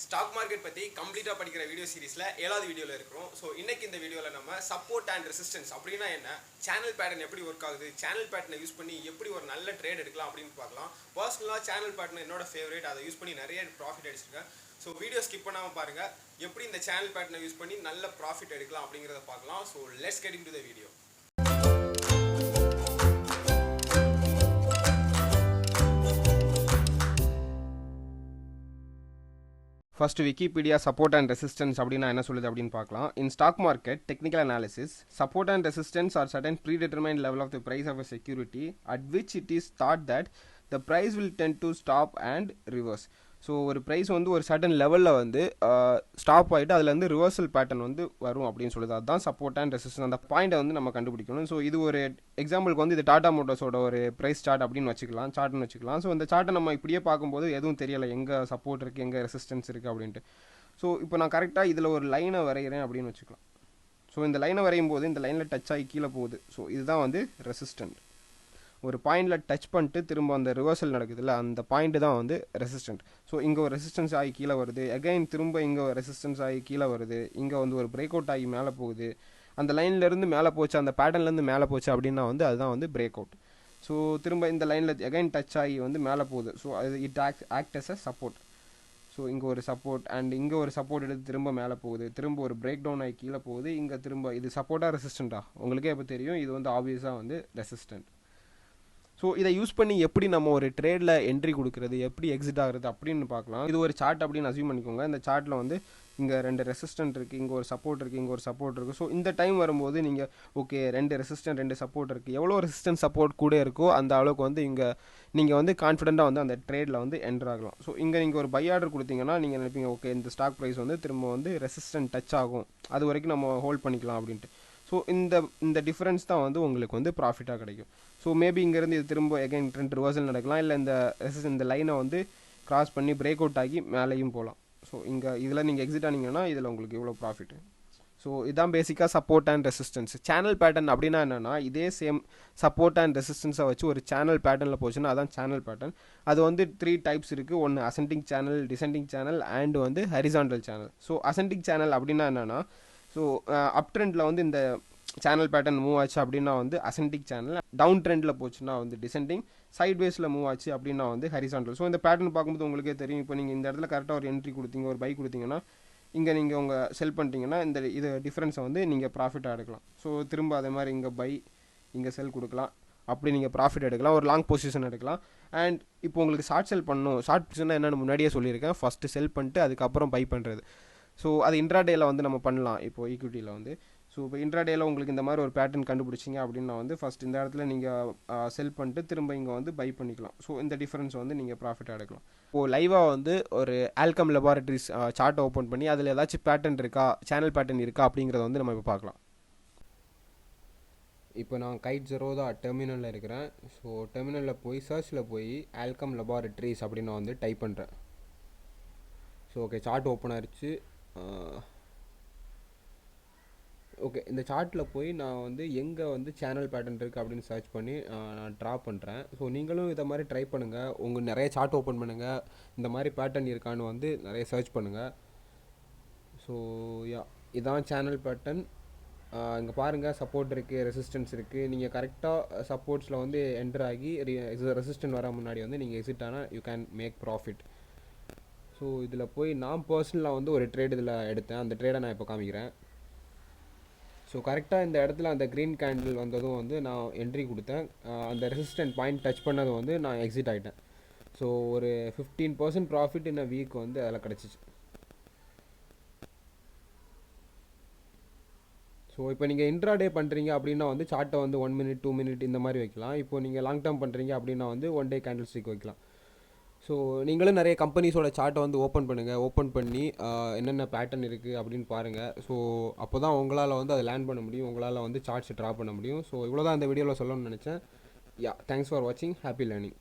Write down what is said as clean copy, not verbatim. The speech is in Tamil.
ஸ்டாக் மார்க்கெட் பற்றி கம்ப்ளீட்டாக படிக்கிற வீடியோ சீரிஸில் 7வது வீடியோவில் இருக்கிறோம். ஸோ இன்றைக்கி இந்த வீடியோவில் நம்ம சப்போர்ட் அண்ட் ரெசிஸ்டன்ஸ் அப்படின்னா என்ன, சேனல் பேட்டர்ன் எப்படி ஒர்க் ஆகுது, சேனல் பேட்டர்னை யூஸ் பண்ணி எப்படி ஒரு நல்ல ட்ரேட் எடுக்கலாம் அப்படின்னு பார்க்கலாம். பர்சனலாக சேனல் பேட்டர்ன் என்னோட ஃபேவரேட், அதை யூஸ் பண்ணி நிறைய ப்ராஃபிட் அடிச்சிருக்கேன். ஸோ வீடியோ ஸ்கிப் பண்ணாமல் பாருங்கள், எப்படி இந்த சேனல் பேட்டர்னை யூஸ் பண்ணி நல்ல ப்ராஃபிட் எடுக்கலாம் அப்படிங்கிறத பார்க்கலாம். So let's get into the video. First, Wikipedia support and resistance அப்படினா என்ன சொல்லுது அப்படின்னு பார்க்கலாம். In stock market technical analysis, support and resistance are certain predetermined level of the price of a security at which it is thought that the price will tend to stop and reverse. So ஒரு ப்ரைஸ் வந்து ஒரு சர்டன் லெவலில் வந்து ஸ்டாப் ஆகிட்டு அதில் வந்து ரிவர்சல் பேட்டர்ன் வந்து வரும் அப்படின்னு சொல்லுது. அதுதான் சப்போர்ட் அண்ட் ரெசிஸ்டன்ஸ். அந்த பாயிண்ட்டை வந்து நம்ம கண்டுபிடிக்கணும். ஸோ இது ஒரு எக்ஸாம்பிளுக்கு வந்து இது டாடா மோட்டர்ஸோட ஒரு ப்ரைஸ் சார்ட் அப்படின்னு வச்சுக்கலாம். ஸோ இந்த சார்ட்டை நம்ம இப்படியே பார்க்கும்போது எதுவும் தெரியலை, எங்கே சப்போர்ட் இருக்குது எங்கே ரெசிஸ்டன்ஸ் இருக்குது அப்படின்ட்டு. ஸோ இப்போ நான் கரெக்டாக இதில் ஒரு லைனை வரைகிறேன் அப்படின்னு வச்சுக்கலாம். ஸோ இந்த லைனை வரையும் போது இந்த லைனில் டச் ஆகி கீழே போகுது. ஸோ இதுதான் வந்து ரெசிஸ்டன்ட். ஒரு பாயிண்டில் டச் பண்ணிட்டு திரும்ப அந்த ரிவர்சல் நடக்குதுல்ல, அந்த பாயிண்ட்டு தான் வந்து ரெசிஸ்டன்ட். ஸோ இங்கே ஒரு ரெசிஸ்டன்ஸ் ஆகி கீழே வருது, அகைன் திரும்ப இங்கே ரெசிஸ்டன்ஸ் ஆகி கீழே வருது, இங்கே வந்து ஒரு பிரேக் அவுட் ஆகி மேலே போகுது, அந்த லைன்லேருந்து மேலே போச்சு, அந்த பேட்டர்ன்லேருந்து மேலே போச்சு அப்படின்னா வந்து அதுதான் வந்து பிரேக் அவுட். ஸோ திரும்ப இந்த லைனில் அகைன் டச் ஆகி வந்து மேலே போகுது. ஸோ அது it act as a support. So இங்கே ஒரு சப்போர்ட் அண்ட் இங்கே ஒரு சப்போர்ட் எடுத்து திரும்ப மேலே போகுது, திரும்ப ஒரு பிரேக் டவுன் ஆகி கீழே போகுது, இங்கே திரும்ப இது சப்போர்ட்டாக ரெசிஸ்டண்ட்டா உங்களுக்கே இப்போ தெரியும், இது வந்து ஆப்வியஸாக வந்து ரெசிஸ்டன்ட். ஸோ இதை யூஸ் பண்ணி எப்படி நம்ம ஒரு ட்ரேடில் என்ட்ரி கொடுக்குறது, எப்படி எக்ஸிட் ஆகுறது அப்படின்னு பார்க்கலாம். இது ஒரு சார்ட் அப்படின்னு அஸ்யூம் பண்ணிக்கோங்க. இந்த சார்ட்டில் வந்து இங்கே 2 ரெசிஸ்டன்ட் இருக்குது, இங்கே ஒரு சப்போர்ட் இருக்குது, இங்கே ஒரு சப்போர்ட் இருக்குது. ஸோ இந்த டைம் வரும்போது நீங்கள் ஓகே 2 ரெசிஸ்டன்ட் 2 சப்போர்ட் இருக்குது, எவ்வளோ ரெசிஸ்டன்ட் சப்போர்ட் கூட இருக்கோ அந்த அளவுக்கு வந்து இங்கே நீங்கள் வந்து கான்ஃபிடென்ட்டாக வந்து அந்த ட்ரேடில் வந்து என்ட்ரு ஆகலாம். ஸோ இங்கே நீங்கள் ஒரு பை ஆர்டர் கொடுத்தீங்கன்னா நீங்கள் நினைப்பீங்க ஓகே இந்த ஸ்டாக் ப்ரைஸ் வந்து திரும்ப வந்து ரெசிஸ்டன்ட் டச் ஆகும், அது வரைக்கும் நம்ம ஹோல்ட் பண்ணிக்கலாம் அப்படின்ட்டு. ஸோ இந்த டிஃப்ரென்ஸ் தான் வந்து உங்களுக்கு வந்து ப்ராஃபிட்டாக கிடைக்கும். ஸோ மேபி இங்கேருந்து இது திரும்ப எகைன் ட்ரெண்ட் ரிவர்சல் நடக்கலாம், இல்லை இந்த லைனை வந்து கிராஸ் பண்ணி பிரேக் அவுட் ஆகி மேலேயும் போகலாம். ஸோ இதில் நீங்கள் எக்ஸிட் ஆனீங்கன்னா இதில் உங்களுக்கு இவ்வளோ ப்ராஃபிட்டு. ஸோ இதான் பேசிக்காக support and resistance. Channel pattern அப்படின்னா என்னென்னா, இதே சேம் சப்போர்ட் அண்ட் ரெசிஸ்டன்ஸை வச்சு ஒரு சேனல் பேட்டர்னில் போச்சுன்னா அதான் சேனல் பேட்டர்ன். அது வந்து 3 டைப்ஸ் இருக்குது. ஒன்று ascending channel, descending channel and வந்து horizontal channel. So ascending channel அப்படின்னா என்னென்னா, ஸோ அப் ட்ரெண்டில் வந்து இந்த சேனல் பேட்டர்ன் மூவ் ஆச்சு அப்படின்னா வந்து அசெண்டிங் சேனல், டவுன் ட்ரெண்டில் போச்சுன்னா வந்து டிசெண்டிங், சைட் வேஸில் மூவ் ஆச்சு அப்படின்னா வந்து ஹரிசாண்டல். ஸோ இந்த பேட்டர்ன் பார்க்கும்போது உங்களுக்கே தெரியும். இப்போ நீங்கள் இந்த இடத்துல கரெக்டாக ஒரு என்ட்ரி கொடுத்தீங்க, ஒரு பை கொடுத்தீங்கன்னா, இங்கே நீங்கள் உங்கள் செல் பண்ணிட்டீங்கன்னா இது டிஃப்ரென்ஸை வந்து நீங்கள் ப்ராஃபிட்டாக எடுக்கலாம். ஸோ திரும்ப அதே மாதிரி இங்கே பை, இங்கே செல் கொடுக்கலாம், அப்படி நீங்கள் ப்ராஃபிட் எடுக்கலாம், ஒரு லாங் பொசிஷன் எடுக்கலாம். அண்ட் இப்போ உங்களுக்கு ஷார்ட் செல் பண்ணணும், ஷார்ட் பொசிஷன் என்னென்னு முன்னாடியே சொல்லியிருக்கேன். ஃபஸ்ட்டு செல் பண்ணிட்டு அதுக்கப்புறம் பை பண்ணுறது. ஸோ அது இன்ட்ராடேயில் வந்து நம்ம பண்ணலாம். இப்போது ஈக்விட்டியில் வந்து ஸோ இப்போ இன்ட்ராடேயில் உங்களுக்கு இந்த மாதிரி ஒரு பேட்டர்ன் கண்டுபிடிச்சிங்க அப்படின்னா வந்து ஃபஸ்ட் இந்த இடத்துல நீங்கள் செல் பண்ணிட்டு திரும்ப இங்கே வந்து பை பண்ணிக்கலாம். ஸோ இந்த டிஃப்ரென்ஸ் வந்து நீங்கள் ப்ராஃபிட்டாக எடுக்கலாம். இப்போது லைவாக வந்து ஒரு ஆல்கம் லெபார்ட்ரிஸ் சார்ட்டை ஓப்பன் பண்ணி அதில் ஏதாச்சும் பேட்டர்ன் இருக்கா, சேனல் பேட்டர்ன் இருக்கா அப்படிங்கிறத வந்து நம்ம இப்போ பார்க்கலாம். இப்போ நான் கைட் ஜெரோதா டெர்மினலில் இருக்கிறேன். ஸோ டெர்மினலில் போய் சர்ச்சில் போய் ஆல்கம் லெபார்ட்ரிஸ் அப்படின்னு நான் வந்து டைப் பண்ணுறேன். ஸோ ஓகே, சார்ட் ஓப்பன் ஆயிடுச்சு. ஓகே, இந்த சார்ட்டில் போய் நான் வந்து எங்கே வந்து சேனல் பேட்டர்ன் இருக்குது அப்படின்னு சர்ச் பண்ணி நான் ட்ரா பண்ணுறேன். ஸோ நீங்களும் இதை மாதிரி ட்ரை பண்ணுங்கள். உங்கள் நிறைய சார்ட் ஓப்பன் பண்ணுங்கள், இந்த மாதிரி பேட்டர்ன் இருக்கான்னு வந்து நிறைய சர்ச் பண்ணுங்கள். ஸோ இதான் சேனல் பேட்டர்ன். இங்கே பாருங்கள், சப்போர்ட் இருக்குது, ரெசிஸ்டன்ஸ் இருக்குது. நீங்கள் கரெக்டாக சப்போர்ட்ஸில் வந்து என்டர் ஆகி ரெசிஸ்டன்ட் வர முன்னாடி வந்து நீங்கள் எக்ஸிட் ஆனால் you can make profit. So இதில் போய் நான் பர்சனலாக வந்து ஒரு ட்ரேட் இதில் எடுத்தேன். அந்த ட்ரேடை நான் இப்போ காமிக்கிறேன். ஸோ கரெக்டாக இந்த இடத்துல அந்த க்ரீன் கேண்டில் வந்ததும் வந்து நான் என்ட்ரி கொடுத்தேன். அந்த ரெசிஸ்டன்ட் பாயிண்ட் டச் பண்ணதும் வந்து நான் எக்ஸிட் ஆகிட்டேன். ஸோ ஒரு 15% ப்ராஃபிட் இன் அ வீக் வந்து அதில் கிடச்சிச்சு. ஸோ இப்போ நீங்கள் இன்ட்ராடே பண்ணுறீங்க அப்படின்னா வந்து சார்ட்டை வந்து 1 minute 2 minute இந்த மாதிரி வைக்கலாம். இப்போ நீங்கள் லாங் டேர்ம் பண்ணுறீங்க அப்படின்னா வந்து 1 day கேண்டில் ஸ்டிக் வைக்கலாம். ஸோ நீங்களும் நிறைய கம்பெனிஸோட சார்ட்டை வந்து ஓப்பன் பண்ணுங்கள். ஓப்பன் பண்ணி என்னென்ன பேட்டர்ன் இருக்குது அப்படின்னு பாருங்கள். ஸோ அப்போ தான் உங்களால் வந்து அதை லேர்ன் பண்ண முடியும், உங்களால் வந்து சார்ட்ஸ் ட்ரா பண்ண முடியும். ஸோ இவ்வளோ தான் இந்த வீடியோவில் சொல்லணும்னு நினச்சேன். தேங்க்ஸ் ஃபார் வாட்சிங். Happy learning.